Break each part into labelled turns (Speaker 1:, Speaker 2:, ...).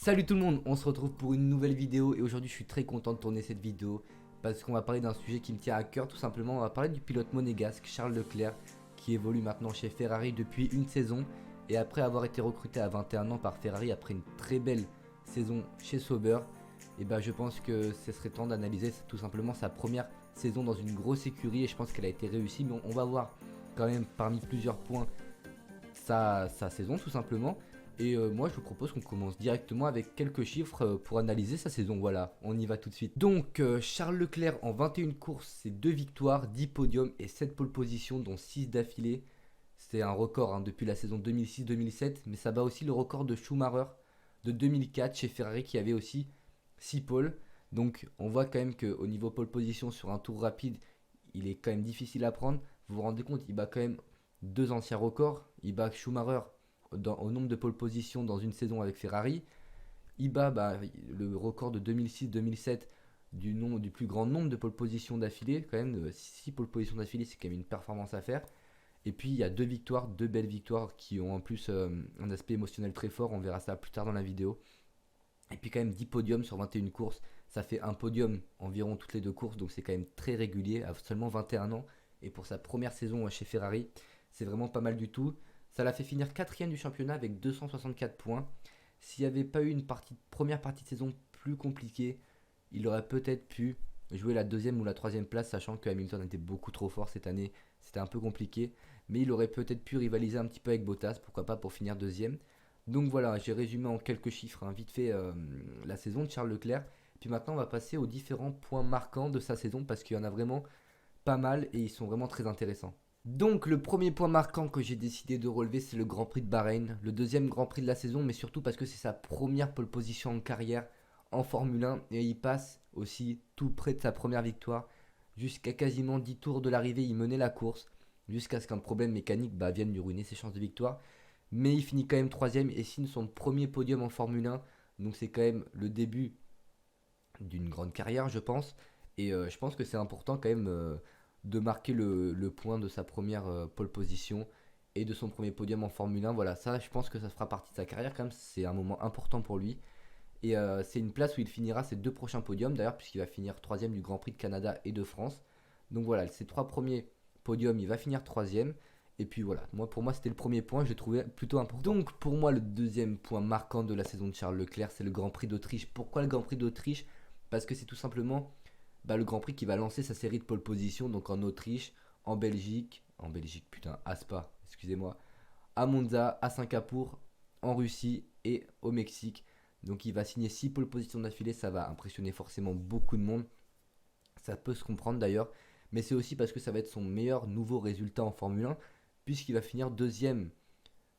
Speaker 1: Salut tout le monde, on se retrouve pour une nouvelle vidéo et aujourd'hui je suis très content de tourner cette vidéo parce qu'on va parler d'un sujet qui me tient à cœur. Tout simplement, on va parler du pilote monégasque Charles Leclerc qui évolue maintenant chez Ferrari depuis une saison, et après avoir été recruté à 21 ans par Ferrari après une très belle saison chez Sauber, et ben je pense que ce serait temps d'analyser tout simplement sa première saison dans une grosse écurie, et je pense qu'elle a été réussie, mais on va voir quand même parmi plusieurs points sa saison tout simplement. Et moi je vous propose qu'on commence directement avec quelques chiffres pour analyser sa saison. Voilà, on y va tout de suite. Donc Charles Leclerc en 21 courses, c'est 2 victoires, 10 podiums et 7 pole positions dont 6 d'affilée. C'est un record depuis la saison 2006-2007, mais ça bat aussi le record de Schumacher de 2004 chez Ferrari qui avait aussi 6 poles. Donc on voit quand même qu'au niveau pole position sur un tour rapide, il est quand même difficile à prendre. Vous vous rendez compte, il bat quand même deux anciens records. Il bat Schumacher au nombre de pole position dans une saison avec Ferrari. Il bat le record de 2006-2007 du plus grand nombre de pole position d'affilée. Quand même, 6 pole positions d'affilée, c'est quand même une performance à faire. Et puis il y a deux victoires, deux belles victoires qui ont en plus un aspect émotionnel très fort. On verra ça plus tard dans la vidéo. Et puis quand même 10 podiums sur 21 courses. Ça fait un podium environ toutes les deux courses. Donc c'est quand même très régulier à seulement 21 ans. Et pour sa première saison chez Ferrari, c'est vraiment pas mal du tout. Ça l'a fait finir quatrième du championnat avec 264 points. S'il n'y avait pas eu une première partie de saison plus compliquée, il aurait peut-être pu jouer la deuxième ou la troisième place, sachant que Hamilton était beaucoup trop fort cette année. C'était un peu compliqué. Mais il aurait peut-être pu rivaliser un petit peu avec Bottas, pourquoi pas, pour finir deuxième. Donc voilà, j'ai résumé en quelques chiffres, vite fait, la saison de Charles Leclerc. Puis maintenant, on va passer aux différents points marquants de sa saison, parce qu'il y en a vraiment pas mal et ils sont vraiment très intéressants. Donc le premier point marquant que j'ai décidé de relever, c'est le Grand Prix de Bahreïn, le deuxième Grand Prix de la saison, mais surtout parce que c'est sa première pole position en carrière en Formule 1, et il passe aussi tout près de sa première victoire. Jusqu'à quasiment 10 tours de l'arrivée, il menait la course, jusqu'à ce qu'un problème mécanique vienne lui ruiner ses chances de victoire. Mais il finit quand même troisième et signe son premier podium en Formule 1, donc c'est quand même le début d'une grande carrière, je pense. Et je pense que c'est important quand même de marquer le point de sa première pole position et de son premier podium en Formule 1. Voilà, ça, je pense que ça fera partie de sa carrière quand même. C'est un moment important pour lui. Et c'est une place où il finira ses deux prochains podiums, d'ailleurs, puisqu'il va finir troisième du Grand Prix de Canada et de France. Donc voilà, ses trois premiers podiums, il va finir troisième. Et puis voilà, pour moi, c'était le premier point, je l'ai trouvé plutôt important. Donc pour moi, le deuxième point marquant de la saison de Charles Leclerc, c'est le Grand Prix d'Autriche. Pourquoi le Grand Prix d'Autriche? Parce que c'est tout simplement le Grand Prix qui va lancer sa série de pole position, donc en Autriche, en Belgique putain, à Spa, excusez-moi, à Monza, à Singapour, en Russie et au Mexique. Donc il va signer 6 pole positions d'affilée, ça va impressionner forcément beaucoup de monde. Ça peut se comprendre d'ailleurs, mais c'est aussi parce que ça va être son meilleur nouveau résultat en Formule 1, puisqu'il va finir deuxième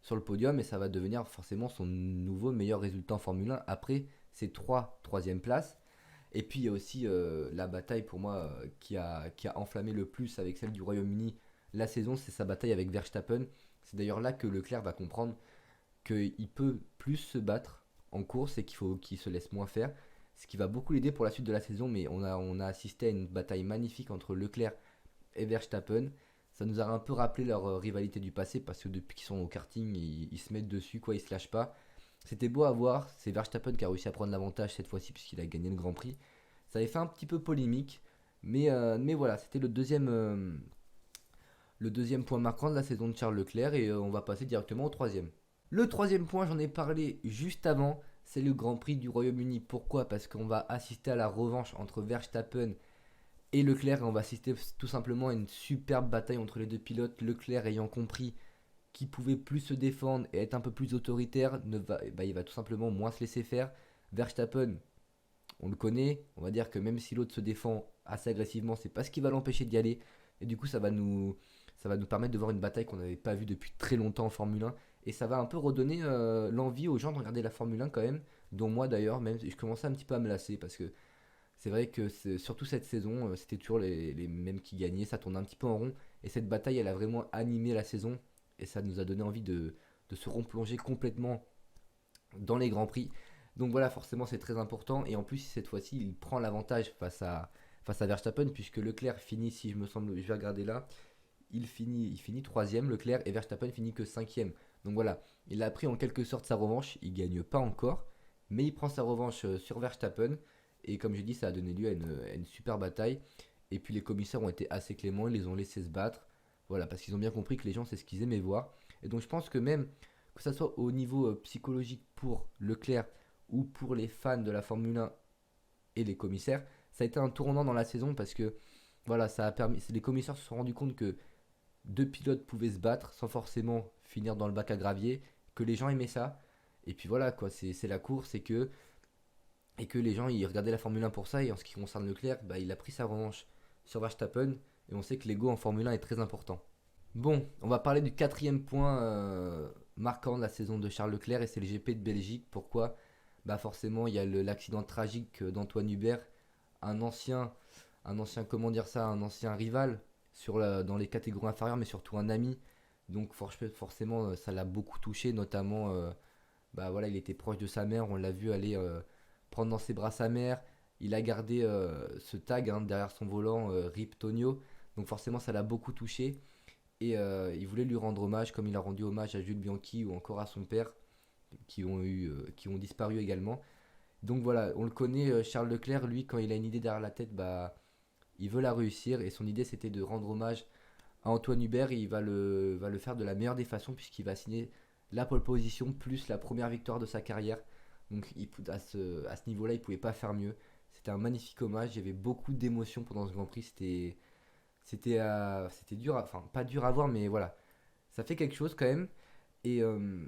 Speaker 1: sur le podium et ça va devenir forcément son nouveau meilleur résultat en Formule 1 après ses trois troisième places. Et puis il y a aussi la bataille pour moi qui a enflammé le plus avec celle du Royaume-Uni la saison, c'est sa bataille avec Verstappen. C'est d'ailleurs là que Leclerc va comprendre qu'il peut plus se battre en course et qu'il faut qu'il se laisse moins faire. Ce qui va beaucoup l'aider pour la suite de la saison, mais on a assisté à une bataille magnifique entre Leclerc et Verstappen. Ça nous a un peu rappelé leur rivalité du passé parce que depuis qu'ils sont au karting, ils se mettent dessus, quoi, ils se lâchent pas. C'était beau à voir, c'est Verstappen qui a réussi à prendre l'avantage cette fois-ci puisqu'il a gagné le Grand Prix. Ça avait fait un petit peu polémique, mais voilà, c'était le deuxième point marquant de la saison de Charles Leclerc et on va passer directement au troisième. Le troisième point, j'en ai parlé juste avant, c'est le Grand Prix du Royaume-Uni. Pourquoi? Parce qu'on va assister à la revanche entre Verstappen et Leclerc, et on va assister tout simplement à une superbe bataille entre les deux pilotes. Leclerc ayant compris qu'il pouvait plus se défendre et être un peu plus autoritaire, il va tout simplement moins se laisser faire. Verstappen, on le connaît, on va dire que même si l'autre se défend assez agressivement, c'est pas ce qui va l'empêcher d'y aller. Et du coup, ça va nous permettre de voir une bataille qu'on n'avait pas vue depuis très longtemps en Formule 1. Et ça va un peu redonner l'envie aux gens de regarder la Formule 1 quand même, dont moi d'ailleurs, même je commençais un petit peu à me lasser parce que c'est vrai que surtout cette saison, c'était toujours les mêmes qui gagnaient, ça tournait un petit peu en rond. Et cette bataille, elle a vraiment animé la saison et ça nous a donné envie de se replonger complètement dans les grands prix. Donc voilà, forcément c'est très important. Et en plus, cette fois-ci, il prend l'avantage face à Verstappen, puisque Leclerc finit, si je me semble, je vais regarder là, il finit troisième, Leclerc, et Verstappen finit que cinquième. Donc voilà, il a pris en quelque sorte sa revanche. Il gagne pas encore, Mais il prend sa revanche sur Verstappen. Et comme j'ai dit, ça a donné lieu à une super bataille. Et puis les commissaires ont été assez cléments, ils les ont laissés se battre. Voilà, parce qu'ils ont bien compris que les gens, c'est ce qu'ils aimaient voir. Et donc je pense que même que ça soit au niveau psychologique pour Leclerc ou pour les fans de la Formule 1 et les commissaires, ça a été un tournant dans la saison parce que voilà, ça a permis. Les commissaires se sont rendus compte que deux pilotes pouvaient se battre sans forcément finir dans le bac à gravier, que les gens aimaient ça. Et puis voilà, quoi, c'est la course et que les gens ils regardaient la Formule 1 pour ça. Et en ce qui concerne Leclerc, bah, il a pris sa revanche sur Verstappen. Et on sait que l'ego en Formule 1 est très important. Bon, on va parler du quatrième point marquant de la saison de Charles Leclerc et c'est le GP de Belgique. Pourquoi? Bah forcément, il y a l'accident tragique d'Antoine Hubert, un ancien, comment dire ça, un ancien rival dans les catégories inférieures, mais surtout un ami. Donc forcément, ça l'a beaucoup touché, notamment, bah voilà, il était proche de sa mère, on l'a vu aller prendre dans ses bras sa mère. Il a gardé ce tag hein, derrière son volant, Rip Tonio. Donc forcément, ça l'a beaucoup touché. Et il voulait lui rendre hommage, comme il a rendu hommage à Jules Bianchi ou encore à son père, qui ont disparu également. Donc voilà, on le connaît, Charles Leclerc, lui, quand il a une idée derrière la tête, bah, il veut la réussir. Et son idée, c'était de rendre hommage à Antoine Hubert. Et il va le faire de la meilleure des façons, puisqu'il va signer la pole position, plus la première victoire de sa carrière. Donc à ce niveau-là, il ne pouvait pas faire mieux. C'était un magnifique hommage, il y avait beaucoup d'émotions pendant ce Grand Prix. C'était dur, enfin pas dur à voir, mais voilà, ça fait quelque chose quand même. Et, euh,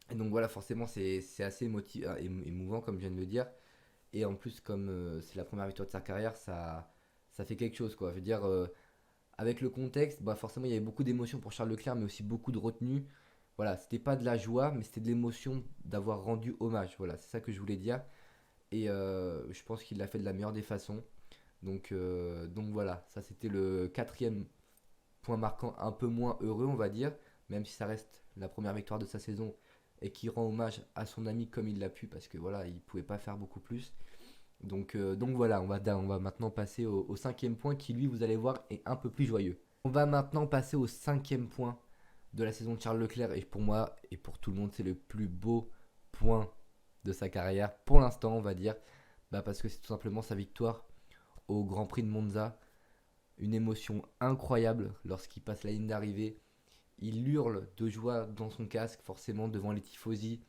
Speaker 1: et donc voilà, forcément, c'est assez émouvant, comme je viens de le dire. Et en plus, comme c'est la première victoire de sa carrière, ça fait quelque chose, quoi. Je veux dire, avec le contexte, bah forcément, il y avait beaucoup d'émotions pour Charles Leclerc, mais aussi beaucoup de retenue. Voilà, c'était pas de la joie, mais c'était de l'émotion d'avoir rendu hommage. Voilà, c'est ça que je voulais dire. Et je pense qu'il l'a fait de la meilleure des façons. Donc voilà, ça c'était le quatrième point marquant un peu moins heureux, on va dire, même si ça reste la première victoire de sa saison et qui rend hommage à son ami comme il l'a pu parce que voilà, il pouvait pas faire beaucoup plus. Donc voilà, on va maintenant passer au cinquième point qui lui, vous allez voir, est un peu plus joyeux. On va maintenant passer au cinquième point de la saison de Charles Leclerc et pour moi et pour tout le monde, c'est le plus beau point de sa carrière pour l'instant, on va dire, bah parce que c'est tout simplement sa victoire au Grand Prix de Monza. Une émotion incroyable lorsqu'il passe la ligne d'arrivée. Il hurle de joie dans son casque, forcément devant les tifosi.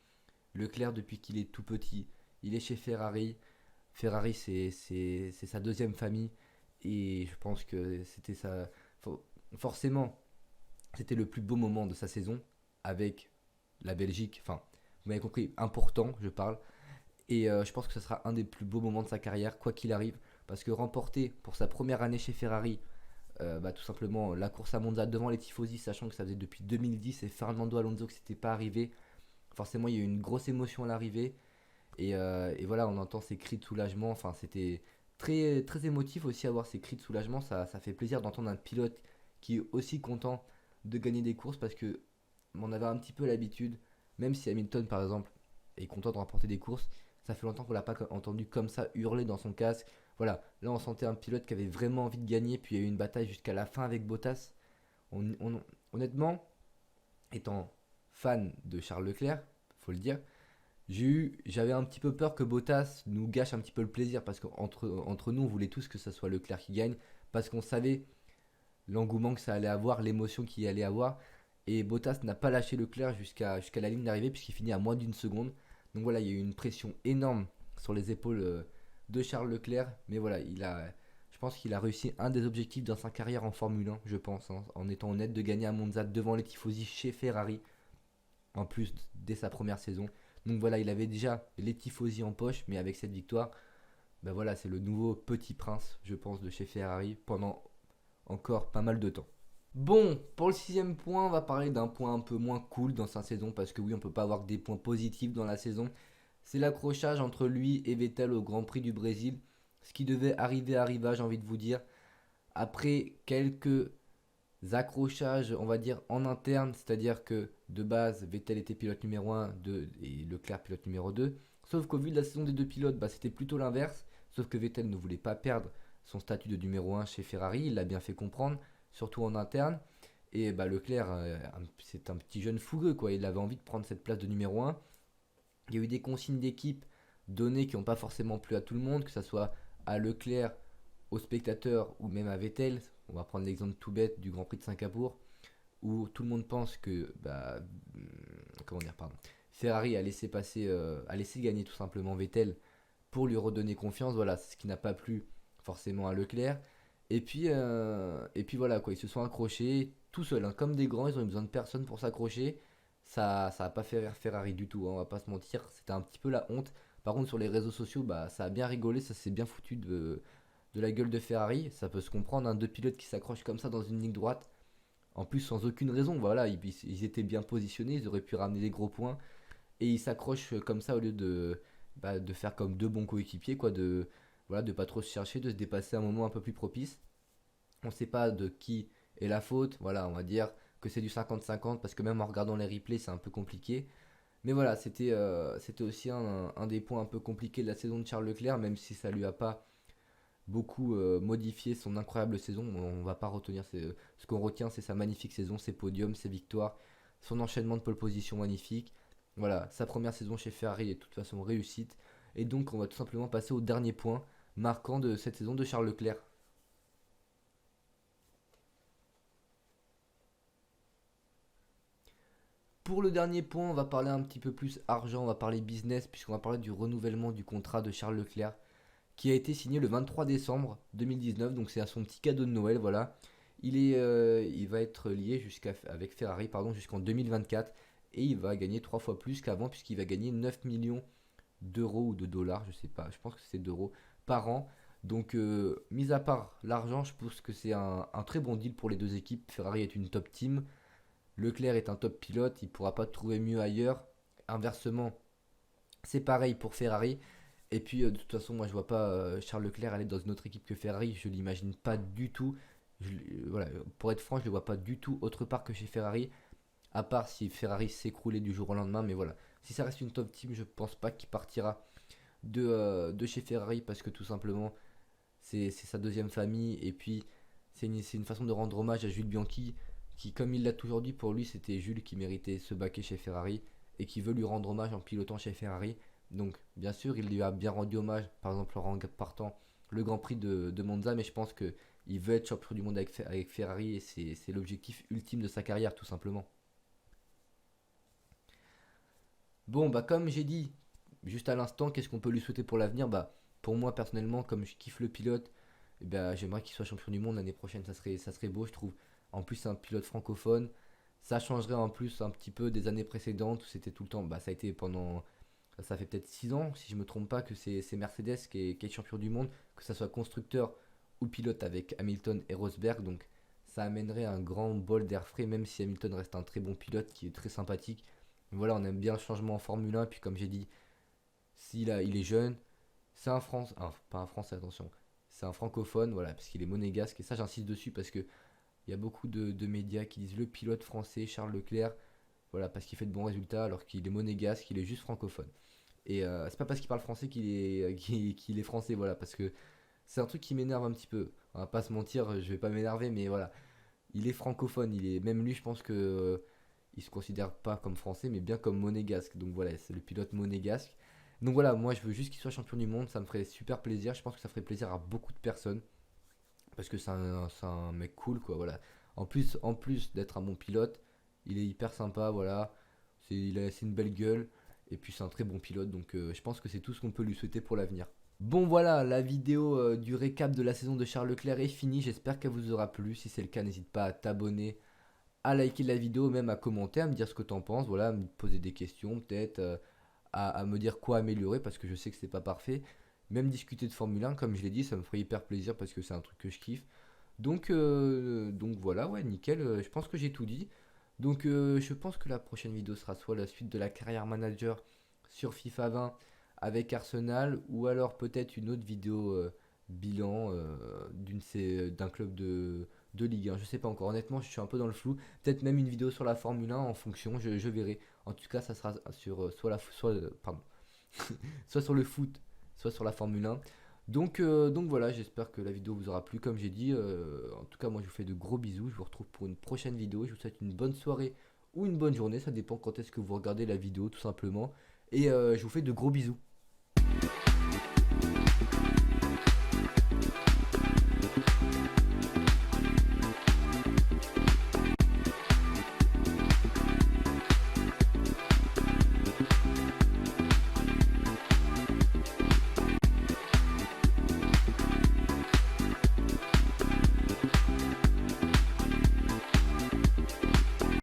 Speaker 1: Leclerc, depuis qu'il est tout petit, il est chez Ferrari. Ferrari, c'est sa deuxième famille. Et je pense que c'était ça. Forcément, c'était le plus beau moment de sa saison avec la Belgique. Enfin, vous m'avez compris, important, je parle. Et je pense que ce sera un des plus beaux moments de sa carrière, quoi qu'il arrive. Parce que remporter pour sa première année chez Ferrari, bah, tout simplement la course à Monza devant les Tifosi, sachant que ça faisait depuis 2010 et Fernando Alonso que c'était pas arrivé. Forcément, il y a eu une grosse émotion à l'arrivée. Et voilà, on entend ces cris de soulagement. Enfin, c'était très, très émotif aussi avoir ces cris de soulagement. Ça fait plaisir d'entendre un pilote qui est aussi content de gagner des courses parce que on avait un petit peu l'habitude, même si Hamilton par exemple est content de remporter des courses, ça fait longtemps qu'on l'a pas entendu comme ça hurler dans son casque. Voilà, là on sentait un pilote qui avait vraiment envie de gagner, puis il y a eu une bataille jusqu'à la fin avec Bottas. Honnêtement, étant fan de Charles Leclerc, faut le dire, j'avais un petit peu peur que Bottas nous gâche un petit peu le plaisir parce qu'entre nous on voulait tous que ce soit Leclerc qui gagne parce qu'on savait l'engouement que ça allait avoir, l'émotion qu'il allait avoir. Et Bottas n'a pas lâché Leclerc jusqu'à la ligne d'arrivée puisqu'il finit à moins d'une seconde. Donc voilà, il y a eu une pression énorme sur les épaules de Charles Leclerc. Mais voilà, je pense qu'il a réussi un des objectifs dans sa carrière en Formule 1, je pense, hein, en étant honnête, de gagner à Monza devant les Tifosi chez Ferrari, en plus dès sa première saison. Donc voilà, il avait déjà les Tifosi en poche, mais avec cette victoire, ben voilà, c'est le nouveau petit prince, je pense, de chez Ferrari pendant encore pas mal de temps. Bon, pour le sixième point, on va parler d'un point un peu moins cool dans sa saison, parce que oui, on peut pas avoir que des points positifs dans la saison. C'est l'accrochage entre lui et Vettel au Grand Prix du Brésil. Ce qui devait arriver arriva, j'ai envie de vous dire. Après quelques accrochages, on va dire, en interne, c'est-à-dire que de base, Vettel était pilote numéro un et Leclerc pilote numéro 2. Sauf qu'au vu de la saison des deux pilotes, bah, c'était plutôt l'inverse. Sauf que Vettel ne voulait pas perdre son statut de numéro un chez Ferrari, il l'a bien fait comprendre, surtout en interne. Et bah, Leclerc, c'est un petit jeune fougueux, quoi. Il avait envie de prendre cette place de numéro un. Il y a eu des consignes d'équipe données qui n'ont pas forcément plu à tout le monde, que ce soit à Leclerc, aux spectateurs ou même à Vettel. On va prendre l'exemple tout bête du Grand Prix de Singapour, où tout le monde pense que comment dire, pardon, Ferrari a laissé passer, a laissé gagner tout simplement Vettel pour lui redonner confiance. Voilà, c'est ce qui n'a pas plu forcément à Leclerc. Et puis voilà quoi, ils se sont accrochés tout seuls, hein, comme des grands, ils ont eu besoin de personne pour s'accrocher. Ça a pas fait rire Ferrari du tout, hein, on va pas se mentir, c'était un petit peu la honte. Par contre sur les réseaux sociaux, bah ça a bien rigolé, ça s'est bien foutu de la gueule de Ferrari. Ça peut se comprendre, hein, deux pilotes qui s'accrochent comme ça dans une ligne droite. En plus sans aucune raison, voilà, ils étaient bien positionnés, ils auraient pu ramener des gros points. Et ils s'accrochent comme ça au lieu de faire comme deux bons coéquipiers, quoi, voilà, de pas trop se chercher, de se dépasser à un moment un peu plus propice. On ne sait pas de qui est la faute, voilà, on va dire que c'est du 50-50 parce que même en regardant les replays c'est un peu compliqué. Mais voilà, c'était aussi un des points un peu compliqués de la saison de Charles Leclerc, même si ça lui a pas beaucoup modifié son incroyable saison. On va pas retenir, ce qu'on retient c'est sa magnifique saison, ses podiums, ses victoires, son enchaînement de pole position magnifique. Voilà, sa première saison chez Ferrari est de toute façon réussite. Et donc on va tout simplement passer au dernier point marquant de cette saison de Charles Leclerc. Pour le dernier point, on va parler un petit peu plus argent, on va parler business, puisqu'on va parler du renouvellement du contrat de Charles Leclerc, qui a été signé le 23 décembre 2019, donc c'est à son petit cadeau de Noël, voilà. Il va être lié avec Ferrari pardon, jusqu'en 2024, et il va gagner 3 fois plus qu'avant, puisqu'il va gagner 9 millions d'euros ou de dollars, je sais pas, je pense que c'est d'euros par an. Donc, mis à part l'argent, je pense que c'est un très bon deal pour les deux équipes. Ferrari est une top team. Leclerc est un top pilote, il ne pourra pas trouver mieux ailleurs. Inversement, c'est pareil pour Ferrari. Et puis de toute façon, moi je vois pas Charles Leclerc aller dans une autre équipe que Ferrari, je l'imagine pas du tout. Voilà, pour être franc, je ne le vois pas du tout autre part que chez Ferrari, à part si Ferrari s'écroulait du jour au lendemain. Mais voilà, si ça reste une top team, je pense pas qu'il partira de chez Ferrari parce que tout simplement c'est sa deuxième famille. Et puis c'est une façon de rendre hommage à Jules Bianchi qui, comme il l'a toujours dit, pour lui c'était Jules qui méritait ce baquet chez Ferrari et qui veut lui rendre hommage en pilotant chez Ferrari. Donc bien sûr il lui a bien rendu hommage par exemple en partant le Grand Prix de Monza, mais je pense que il veut être champion du monde avec Ferrari et c'est l'objectif ultime de sa carrière tout simplement. Bon bah comme j'ai dit juste à l'instant, qu'est-ce qu'on peut lui souhaiter pour l'avenir? Bah pour moi personnellement, comme je kiffe le pilote, eh ben, j'aimerais qu'il soit champion du monde l'année prochaine, ça serait beau je trouve. En plus c'est un pilote francophone, ça changerait en plus un petit peu des années précédentes où c'était tout le temps, bah ça a été pendant, ça fait peut-être 6 ans si je me trompe pas que c'est Mercedes qui est champion du monde, que ça soit constructeur ou pilote avec Hamilton et Rosberg, donc ça amènerait un grand bol d'air frais même si Hamilton reste un très bon pilote qui est très sympathique. Voilà, on aime bien le changement en Formule 1. Puis comme j'ai dit, il est jeune, c'est un Français, pas un Français, attention, c'est un francophone, voilà, parce qu'il est monégasque. Et ça, j'insiste dessus parce que il y a beaucoup de médias qui disent le pilote français Charles Leclerc, voilà, parce qu'il fait de bons résultats alors qu'il est monégasque, il est juste francophone. Et c'est pas parce qu'il parle français qu'il est français, voilà, parce que c'est un truc qui m'énerve un petit peu. On va pas se mentir, je vais pas m'énerver, mais voilà, il est francophone, il est même lui, je pense que il se considère pas comme français, mais bien comme monégasque. Donc voilà, c'est le pilote monégasque. Donc voilà, moi je veux juste qu'il soit champion du monde, ça me ferait super plaisir. Je pense que ça ferait plaisir à beaucoup de personnes parce que c'est un mec cool, quoi. Voilà. En plus d'être un bon pilote, il est hyper sympa, voilà. C'est une belle gueule et puis c'est un très bon pilote. Donc je pense que c'est tout ce qu'on peut lui souhaiter pour l'avenir. Bon voilà, la vidéo du récap de la saison de Charles Leclerc est finie. J'espère qu'elle vous aura plu. Si c'est le cas, n'hésite pas à t'abonner, à liker la vidéo, même à commenter, à me dire ce que t'en penses, voilà, à me poser des questions, peut-être à me dire quoi améliorer, parce que je sais que c'est pas parfait. Même discuter de Formule 1, comme je l'ai dit, ça me ferait hyper plaisir parce que c'est un truc que je kiffe. Donc voilà, ouais, nickel, je pense que j'ai tout dit. Donc je pense que la prochaine vidéo sera soit la suite de la carrière manager sur FIFA 20 avec Arsenal, ou alors peut-être une autre vidéo bilan d'un club de Ligue 1. Je sais pas encore, honnêtement, je suis un peu dans le flou. Peut-être même une vidéo sur la Formule 1 en fonction, je verrai. En tout cas, ça sera sur pardon, soit sur le foot, soit sur la Formule 1. Donc voilà, j'espère que la vidéo vous aura plu. Comme j'ai dit, en tout cas, moi je vous fais de gros bisous. Je vous retrouve pour une prochaine vidéo. Je vous souhaite une bonne soirée ou une bonne journée. Ça dépend quand est-ce que vous regardez la vidéo, tout simplement. et je vous fais de gros bisous.